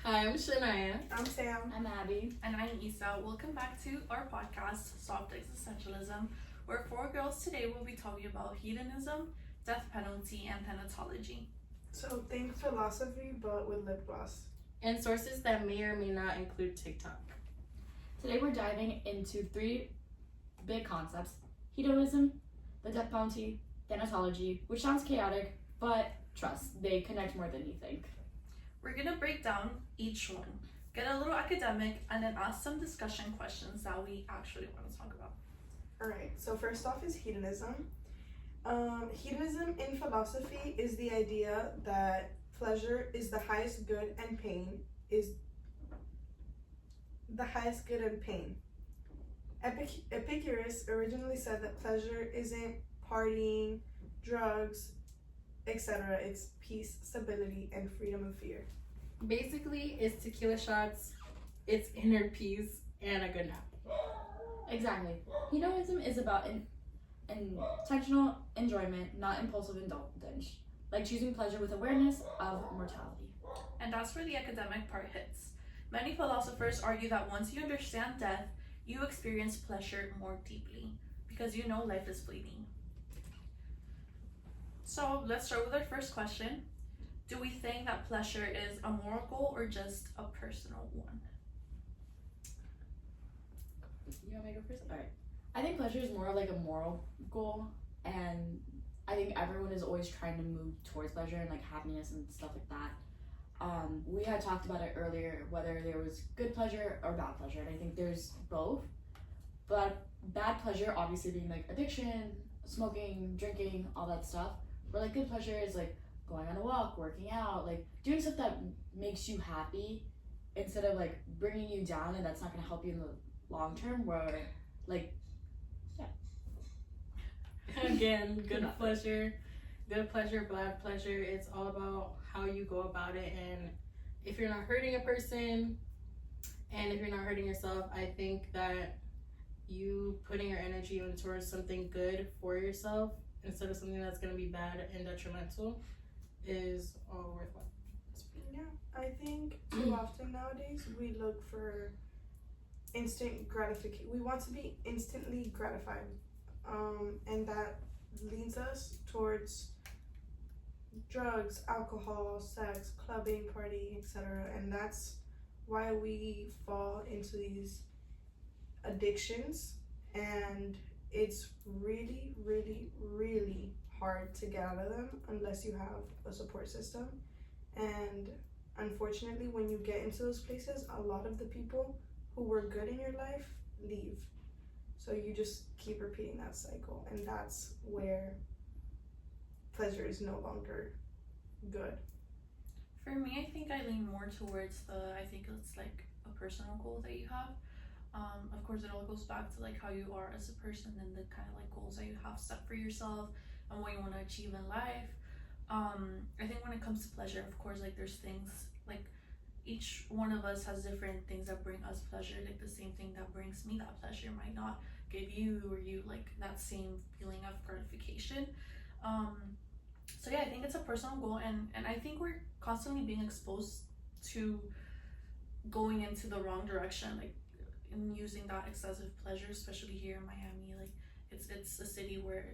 Hi, I'm Shania. I'm Sam. I'm Abby. And I'm Isa. Welcome back to our podcast, Soft Existentialism, where four girls today will be talking about hedonism, death penalty, and thanatology. So think philosophy, but with lip gloss. And sources that may or may not include TikTok. Today we're diving into three big concepts: hedonism, the death penalty, thanatology, which sounds chaotic, but trust, they connect more than you think. We're going to break down each one, get a little academic, and then ask some discussion questions that we actually want to talk about. Alright, so first off is hedonism. Hedonism in philosophy is the idea that pleasure is the highest good and pain is the highest good and pain. Epicurus originally said that pleasure isn't partying, drugs, etc. It's peace, stability, and freedom of fear. Basically, it's tequila shots, it's inner peace, and a good nap. Exactly. Hedonism is about intentional enjoyment, not impulsive indulgence, like choosing pleasure with awareness of mortality. And that's where the academic part hits. Many philosophers argue that once you understand death, you experience pleasure more deeply because you know life is fleeting. So let's start with our first question. Do we think that pleasure is a moral goal or just a personal one? You want me to go first? Alright. I think pleasure is more of like a moral goal, and I think everyone is always trying to move towards pleasure and like happiness and stuff like that. We had talked about it earlier, whether there was good pleasure or bad pleasure, and I think there's both. But bad pleasure obviously being like addiction, smoking, drinking, all that stuff. Where like good pleasure is like going on a walk, working out, like doing stuff that makes you happy instead of like bringing you down, and that's not going to help you in the long term. Where like Again, good pleasure, bad pleasure. It's all about how you go about it, and if you're not hurting a person, and if you're not hurting yourself, I think that you putting your energy towards something good for yourself instead of something that's going to be bad and detrimental is all worthwhile. Yeah, I think too often nowadays we look for instant gratification. We want to be instantly gratified, and that leads us towards drugs, alcohol, sex, clubbing, partying, etc. And that's why we fall into these addictions, and it's really, really, really hard to get out of them unless you have a support system. And unfortunately, when you get into those places, a lot of the people who were good in your life leave. So you just keep repeating that cycle, and that's where pleasure is no longer good. For me, I think I lean more towards I think it's like a personal goal that you have. Of course, it all goes back to like how you are as a person and the kind of like goals that you have set for yourself and what you want to achieve in life. I think when it comes to pleasure, of course, like there's things like each one of us has different things that bring us pleasure. Like the same thing that brings me that pleasure might not give you or you like that same feeling of gratification. So yeah, I think it's a personal goal, and I think we're constantly being exposed to going into the wrong direction, like in using that excessive pleasure, especially here in Miami. Like it's a city where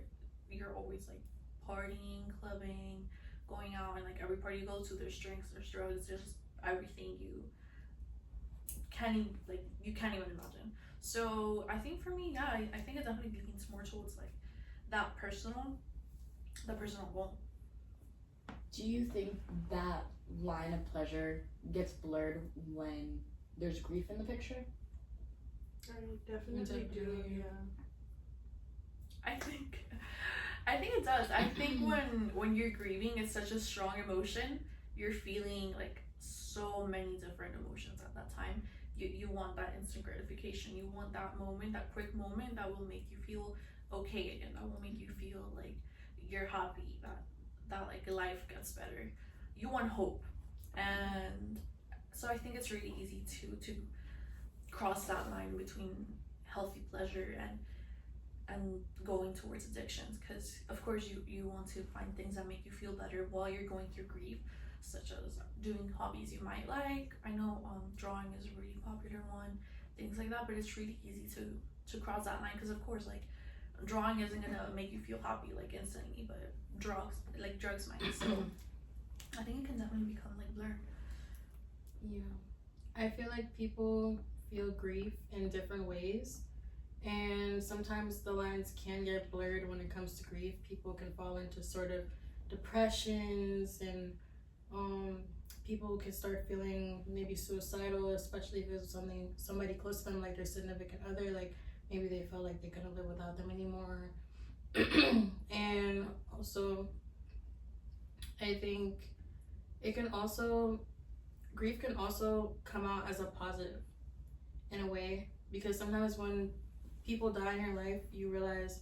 you're always like partying, clubbing, going out, and like every party you go to, there's drinks, there's drugs, there's just everything you can't even imagine. So I think for me, yeah, I think it definitely leans more towards like that personal goal. do you think that line of pleasure gets blurred when there's grief in the picture? I definitely do, yeah. I think it does. I think when you're grieving, it's such a strong emotion. You're feeling like so many different emotions at that time. You want that instant gratification. You want that moment, that quick moment that will make you feel okay again. That will make you feel like you're happy. That like life gets better. You want hope, and so I think it's really easy to cross that line between healthy pleasure and going towards addictions, because of course you want to find things that make you feel better while you're going through grief. such as doing hobbies you might like. I know drawing is a really popular one, things like that, but it's really easy to cross that line because of course like drawing isn't gonna make you feel happy like instantly, but drugs might. So I think it can definitely become like blurred. Yeah. I feel like people feel grief in different ways, and sometimes the lines can get blurred when it comes to grief. People can fall into sort of depressions, and people can start feeling maybe suicidal, especially if it's somebody close to them, like their significant other. Like maybe they felt like they couldn't live without them anymore. And also, I think grief can also come out as a positive in a way, because sometimes when people die in your life, you realize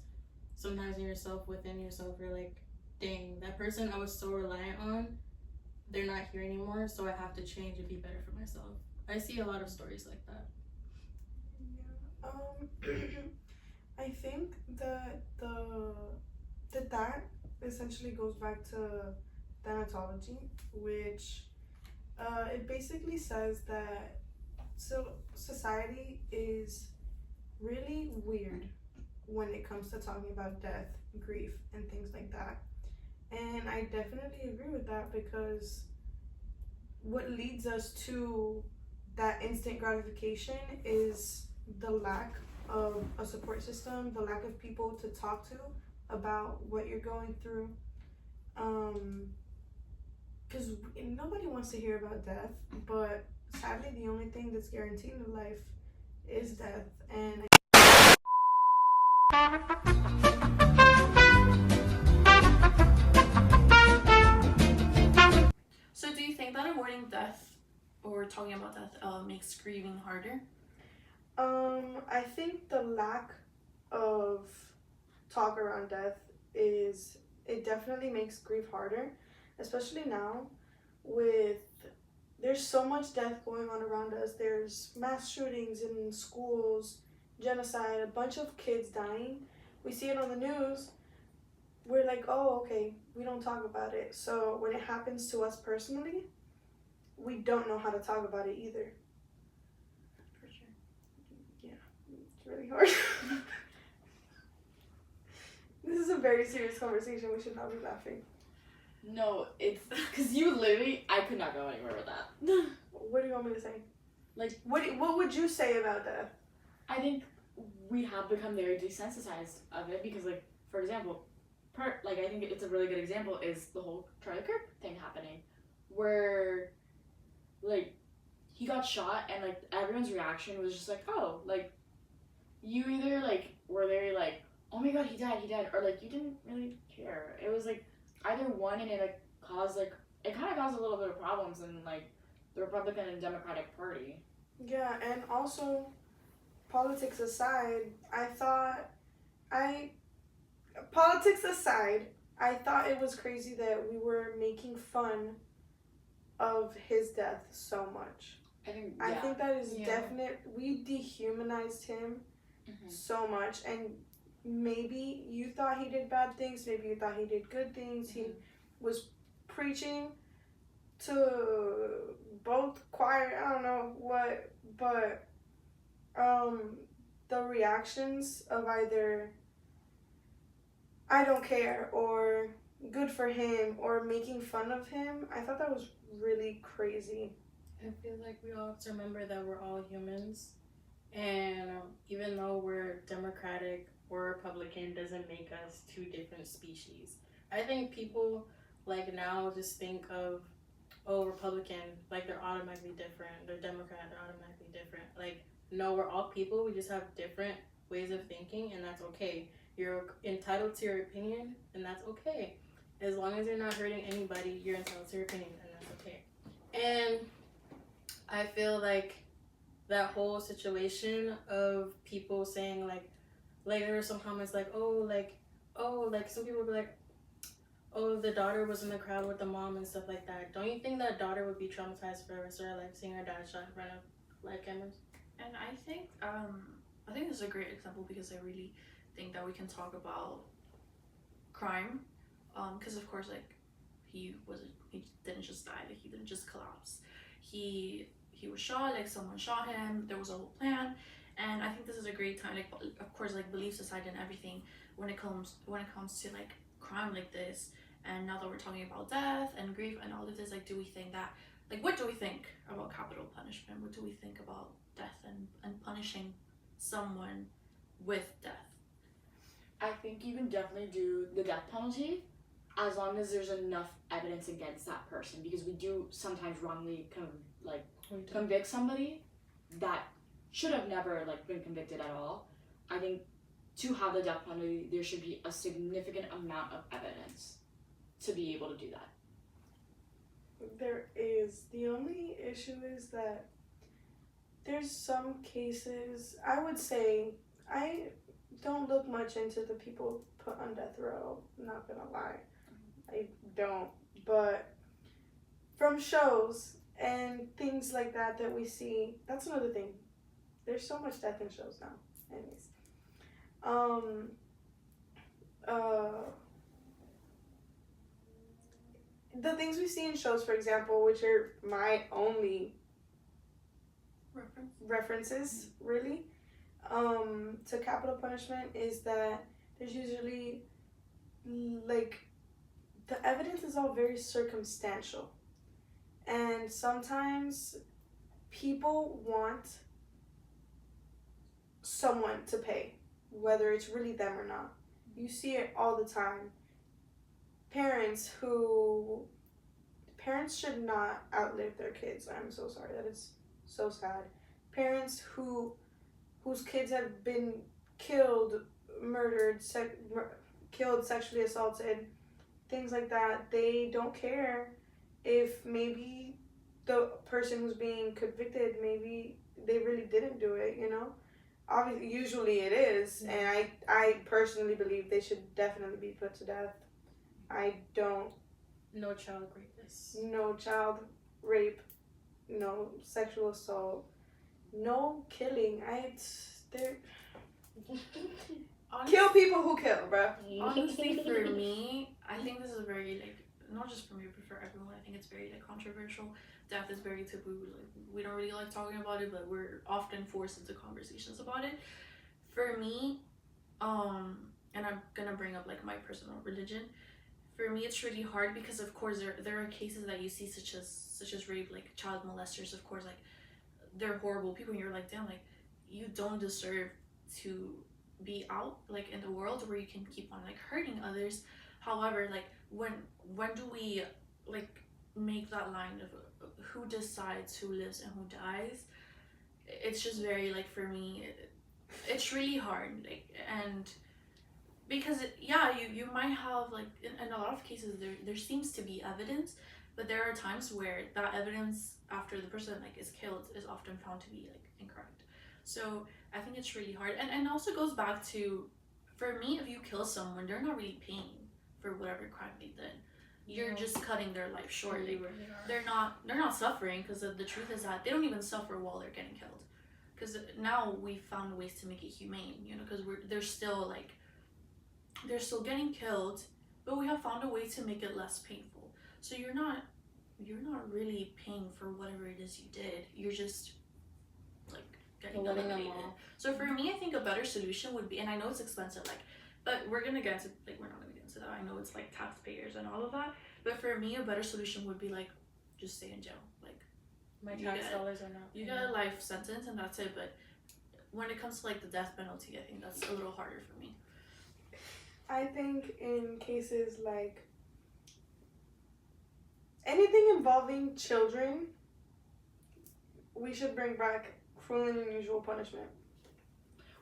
sometimes within yourself, you're like, dang, that person I was so reliant on, they're not here anymore, so I have to change and be better for myself. I see a lot of stories like that. Yeah. I think that that essentially goes back to Thanatology, which it basically says that society is really weird when it comes to talking about death, grief, and things like that. And I definitely agree with that, because what leads us to that instant gratification is the lack of a support system, the lack of people to talk to about what you're going through. Because nobody wants to hear about death, but sadly the only thing that's guaranteed in life is death. And So do you think that avoiding death or talking about death makes grieving harder? I think the lack of talk around death it definitely makes grief harder, especially now there's so much death going on around us. There's mass shootings in schools, genocide, a bunch of kids dying. We see it on the news. We're like, oh, okay, we don't talk about it. So when it happens to us personally, we don't know how to talk about it either. For sure. It's really hard. This is a very serious conversation. We should not be laughing. No, it's because you literally, I could not go anywhere with that. What do you want me to say? Like, what would you say about that? I think we have become very desensitized of it because, like, for example, I think it's a really good example is the whole Charlie Kirk thing happening, where, like, he got shot and, like, everyone's reaction was just like, oh, like, you either, like, were very, like, oh my god, he died, or, like, you didn't really care. It was, like, either one, and it, like, caused, like, it kind of caused a little bit of problems in, like, the Republican and Democratic Party. Yeah, and also, politics aside, I thought it was crazy that we were making fun of his death so much. I think that is definite. We dehumanized him so much, and maybe you thought he did bad things, maybe you thought he did good things. He was preaching to both choir, I don't know what, but the reactions of either I don't care or good for him or making fun of him, I thought that was really crazy. I feel like we all have to remember that we're all humans, and even though we're Democratic or Republican, doesn't make us two different species. I think people like now just think of, oh, Republican, like they're automatically different, they're Democrat, they're automatically different. Like, no, we're all people, we just have different ways of thinking, and that's okay. You're entitled to your opinion, and that's okay. As long as you're not hurting anybody, you're entitled to your opinion, and that's okay. And I feel like that whole situation of people saying like there were some comments like, some people would be like, oh, the daughter was in the crowd with the mom and stuff like that. Don't you think that daughter would be traumatized for the rest of her life seeing her dad shot in front of live cameras? And I think this is a great example because I really think that we can talk about crime, because of course, like, he didn't just die, like he didn't just collapse. He was shot, like someone shot him. There was a whole plan, and I think this is a great time. Like, of course, like beliefs aside and everything, when it comes to like crime like this, and now that we're talking about death and grief and all of this, like, do we think that, like, what do we think about capital punishment? What do we think about death and punishing someone with death? I think you can definitely do the death penalty as long as there's enough evidence against that person, because we do sometimes wrongly convict somebody that should have never like been convicted at all. I think to have the death penalty, there should be a significant amount of evidence to be able to do that. There is. The only issue is that there's some cases, I would say, I don't look much into the people put on death row, I'm not gonna lie. I don't. But from shows and things like that we see, that's another thing. There's so much death in shows now. Anyways. The things we see in shows, for example, which are my only references, really, to capital punishment, is that there's usually, like, the evidence is all very circumstantial. And sometimes people want someone to pay, whether it's really them or not. You see it all the time. Parents should not outlive their kids. I'm so sorry. That is so sad. Parents whose kids have been killed, murdered, killed, sexually assaulted, things like that, they don't care if maybe the person who's being convicted, maybe they really didn't do it, you know? Obviously, usually it is, and I personally believe they should definitely be put to death. I don't. No child rapists. No child rape. No sexual assault. No killing. Kill people who kill, bruh. Honestly, for me, I think this is very, like, not just for me, but for everyone, I think it's very, like, controversial. Death is very taboo. Like, we don't really like talking about it, but we're often forced into conversations about it. For me, and I'm gonna bring up, like, my personal religion. For me, it's really hard because, of course, there are cases that you see such as rape, like child molesters, of course, like, they're horrible people, and you're like, damn, like, you don't deserve to be out, like, in the world where you can keep on, like, hurting others. However, like, when do we, like, make that line of who decides who lives and who dies? It's just very, like, for me, it's really hard, like, and because you might have, like, in a lot of cases there seems to be evidence, but there are times where that evidence after the person, like, is killed is often found to be, like, incorrect. So I think it's really hard, and also goes back to, for me, if you kill someone, they're not really paying for whatever crime they did. You're just cutting their life short. Like, they're not suffering, because the truth is that they don't even suffer while they're getting killed. Because now we've found ways to make it humane, you know, because they're still getting killed, but we have found a way to make it less painful. So you're not really paying for whatever it is you did. You're just, like, getting eliminated. So for me, I think a better solution would be, and I know it's expensive, like, but we're not gonna get into that. I know it's, like, taxpayers and all of that, but for me, a better solution would be, like, just stay in jail. Like, my tax dollars are not. You get a life sentence and that's it. But when it comes to, like, the death penalty, I think that's a little harder for me. I think in cases like anything involving children, we should bring back cruel and unusual punishment.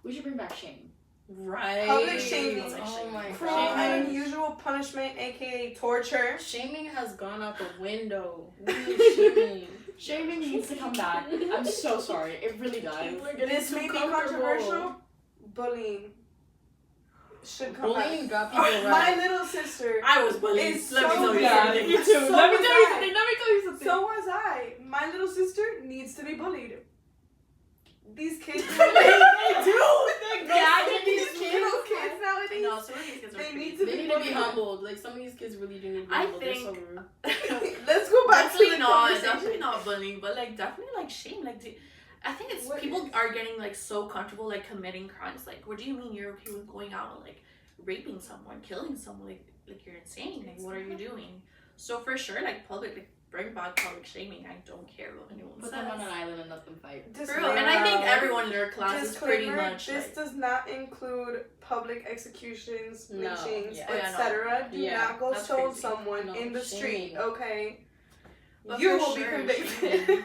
We should bring back shame. Right. Public shaming. Oh my god. Cruel and unusual punishment, aka torture. Shaming has gone out the window. Shaming. Shaming needs to come back. I'm so sorry. It really does. This may be controversial. Bullying should come Bullying back. got people My right. little sister. I was bullied. It's Let me so tell you bad. something. Me too. So Let me was tell you I. something. So was I. My little sister needs to be bullied. these kids. They do. They're gagging these these kids. little kids nowadays. No, some of these kids are They need crazy. They need to be humbled. Like some of these kids really do need to be I humbled. They're so think- rude. Let's go back to the definitely conversation. not bullying, but like definitely like shame. Like, I think it's What people is- are getting like so comfortable like committing crimes. Like, what do you mean you're okay with going out and like raping someone, killing someone? Like you're insane. Like, what are you doing? So for sure, like public, like bring back public shaming. I don't care what anyone Put says. them on an island and let them fight. For real. And I think everyone in our class is pretty Disclaimer, much this like, does not include public executions, No, lynchings, yeah. Oh, yeah, no. etc. Do Yeah, not go that's stone crazy. someone No, in the street, shaming. okay? But You for will be sure, convicted. shaming.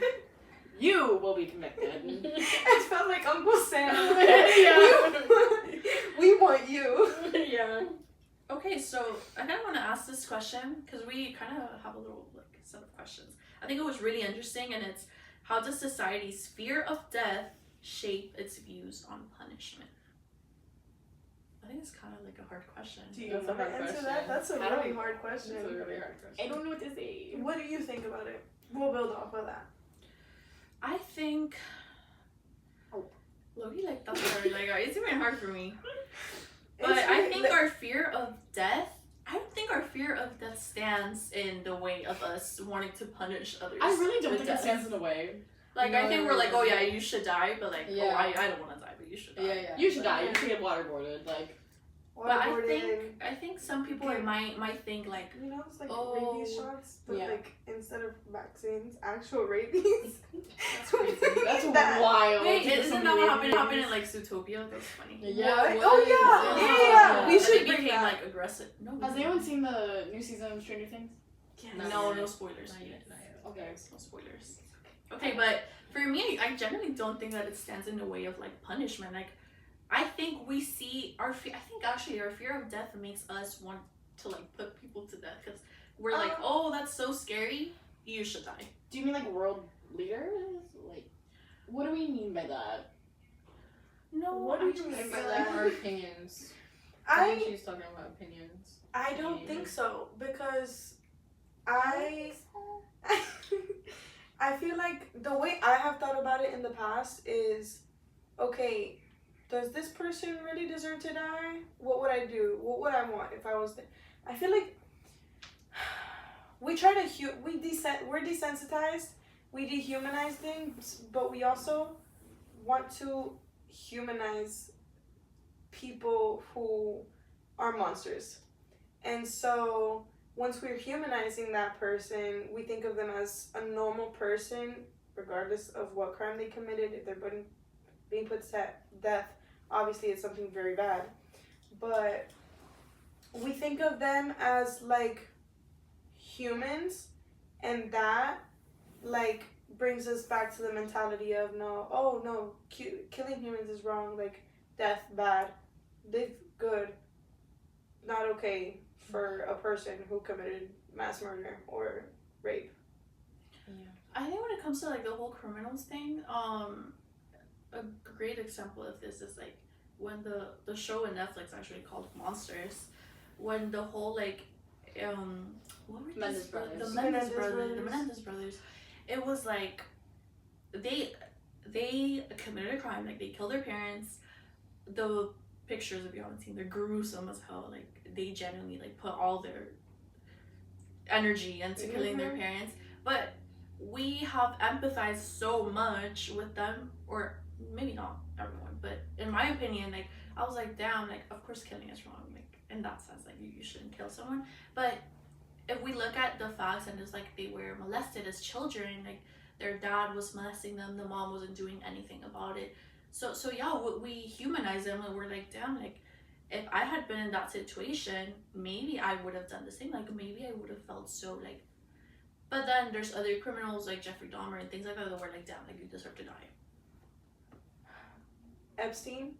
You will be convicted. It felt like Uncle Sam. Yeah. We want you. Yeah. Okay, so I kind of want to ask this question because we kind of have a little like set of questions. I think it was really interesting, and it's how does society's fear of death shape its views on punishment? I think it's kind of like a hard question. Do you That's a want to hard answer question. that? That's a I don't- really hard That's question. a really hard I question. don't know what to say. What do you think about it? We'll build off of that. I think. Oh. Loki, like that's hard. Like it's even hard for me. But It's I really- think our fear of death. I don't think our fear of death stands in the way of us wanting to punish others. I really don't with think it death. stands in the way. Like I No, think no, we're like, no, oh no. yeah, you should die, but like, Yeah. oh I don't want to die, but you should die. Yeah. You should die. Yeah. You should get waterboarded. Like, But I Waterboarding, think some people Okay. might think like, you know, it's like Oh. rabies shots, but Yeah. like instead of vaccines, actual rabies. that's crazy. that's That- wild. Wait, to get isn't that somebody what raped. happened in like Zootopia? That was funny. Yeah. What? it Oh, was. yeah. Yeah. Yeah. We But should they bring became that. like aggressive. No. Has anyone seen the new season of Stranger Things? Not No, yet. no spoilers. Not yet, not yet. Okay. No spoilers. Okay, but for me, I generally don't think that it stands in the way of like punishment. Like, I think we see I think actually our fear of death makes us want to like put people to death because we're like, oh, that's so scary. You should die. Do you mean like world leaders? Like, what do we mean by that? No, What do I you just mean I by feel that? like our opinions. I think she's talking about opinions. I don't think so because I feel like the way I have thought about it in the past is, okay, does this person really deserve to die? What would I do? What would I want if I was there? I feel like we try to we're desensitized, we dehumanize things, but we also want to humanize people who are monsters. And so once we're humanizing that person, we think of them as a normal person, regardless of what crime they committed. If they're being put to death, obviously it's something very bad. But we think of them as like humans, and that like brings us back to the mentality of killing humans is wrong, like death bad, live good, not okay for a person who committed mass murder or rape. I think when it comes to like the whole criminals thing, a great example of this is like when the show on Netflix actually called Monsters, when the whole like what were Menendez these brothers. the Menendez brothers, it was like they committed a crime, like they killed their parents. The pictures, if you haven't seen, they're gruesome as hell. Like they genuinely like put all their energy into killing their parents, but we have empathized so much with them, or maybe not everyone, but in my opinion, like I was like, damn, like of course killing is wrong, like in that sense, like you shouldn't kill someone. But if we look at the facts and just like they were molested as children, like their dad was molesting them, the mom wasn't doing anything about it. So yeah, we humanize them and we're like, damn, like if I had been in that situation, maybe I would have done the same. Like maybe I would have felt so like. But then there's other criminals like Jeffrey Dahmer and things like that were like, damn, like you deserve to die. Epstein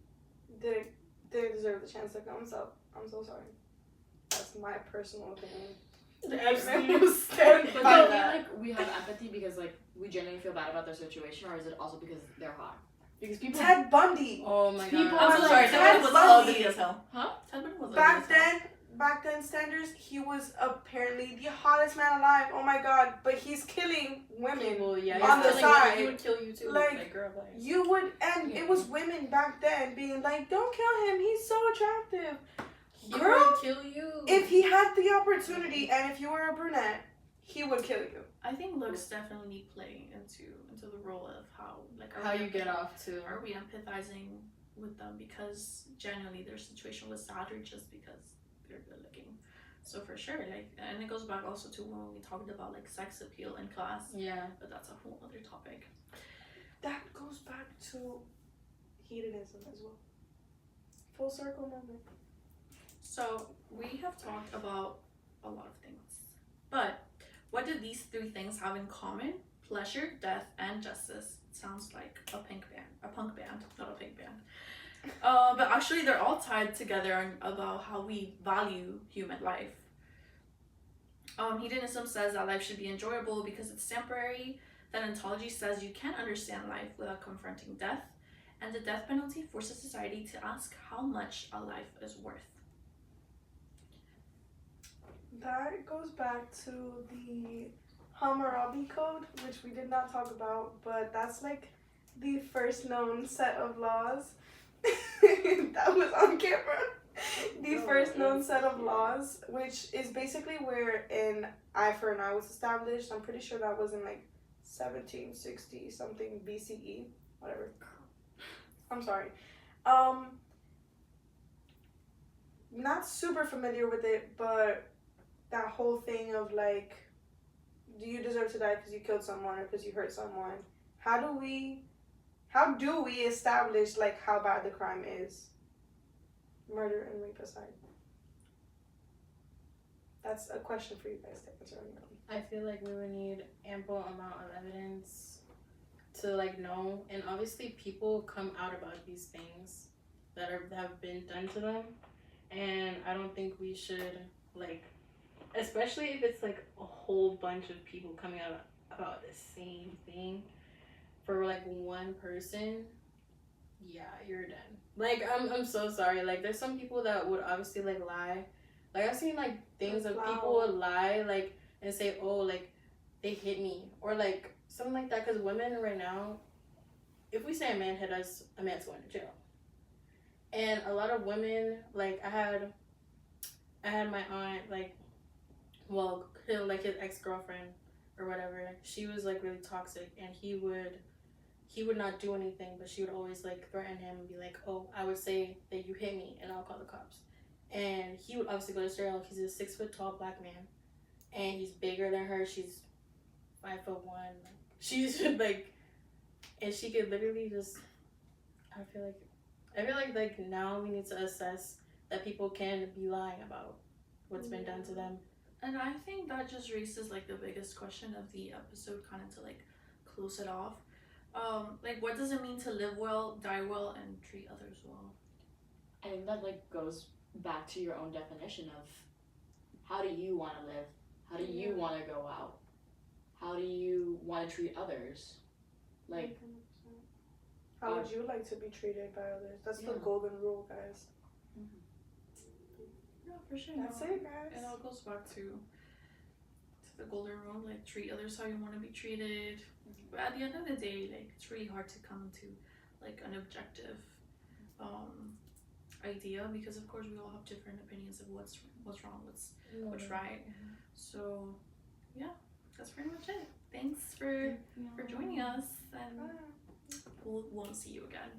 didn't deserve the chance to kill himself. I'm so sorry. That's my personal opinion. Epstein was stand But do by you feel that. like we have empathy because like we genuinely feel bad about their situation, or is it also because they're hot? Because people Ted Bundy. Oh my People god. I'm so are sorry, like, Ted Bundy was Ted Bundy. ugly as hell. Huh? Ted Bundy was ugly Back as hell. then, back then standards, he was apparently the hottest man alive. Oh my god! But he's killing women. People, yeah, on the killing side. women. He would kill you too. Like, girl, like. You would, and Yeah. it was women back then being like, "Don't kill him. He's so attractive." He Girl, would kill you. if he had the opportunity, and if you were a brunette, he would kill you. I think looks definitely play into the role of how how you get off too. Are we empathizing with them because genuinely their situation was sad, or just because they're good looking? So for sure, like, and it goes back also to when we talked about like sex appeal in class. Yeah. But that's a whole other topic. That goes back to hedonism as well. Full circle moment. So we have talked about a lot of things, but what do these three things have in common? Pleasure, death, and justice. It sounds like a punk band, not a pink band. But actually, they're all tied together about how we value human life. Hedonism says that life should be enjoyable because it's temporary. Thanatology says you can't understand life without confronting death. And the death penalty forces society to ask how much a life is worth. That goes back to the Hammurabi Code, which we did not talk about, but that's like the first known set of laws. That was on camera. The first known set of laws, which is basically where an eye for an eye was established. I'm pretty sure that was in like 1760 something BCE, whatever. I'm sorry. Not super familiar with it, but that whole thing of like, do you deserve to die because you killed someone or because you hurt someone? How do we establish like how bad the crime is? Murder and rape aside. That's a question for you guys to answer on your own. I feel like we would need ample amount of evidence to like know, and obviously people come out about these things that have been done to them, and I don't think we should like, especially if it's like a whole bunch of people coming out about the same thing for like one person. Yeah, you're done. Like, I'm so sorry. Like, there's some people that would obviously like lie. Like, I've seen like things of people would lie like and say, oh, like they hit me or like something like that. Because women right now, if we say a man hit us, a man's going to jail. And a lot of women, like I had my aunt, like, well, like his ex-girlfriend or whatever, she was like really toxic, and he would not do anything, but she would always like threaten him and be like, oh, I would say that you hit me and I'll call the cops. And he would obviously go to jail. He's a 6 foot tall black man, and he's bigger than her. She's 5'1". She's like, and she could literally just, I feel like now we need to assess that people can be lying about what's been done to them. And I think that just raises like the biggest question of the episode, kind of to like close it off. Like, what does it mean to live well, die well, and treat others well? I think that like goes back to your own definition of how do you want to live? How do you want to go out? How do you want to treat others? Like, how would you like to be treated by others? That's the Yeah. golden rule, guys. No, for sure. That's it, guys. It all goes back to the golden rule, like treat others how you want to be treated. But at the end of the day, like, it's really hard to come to like an objective idea, because of course we all have different opinions of what's wrong, what's right. So yeah, that's pretty much it. Thanks for joining us, and we'll see you again.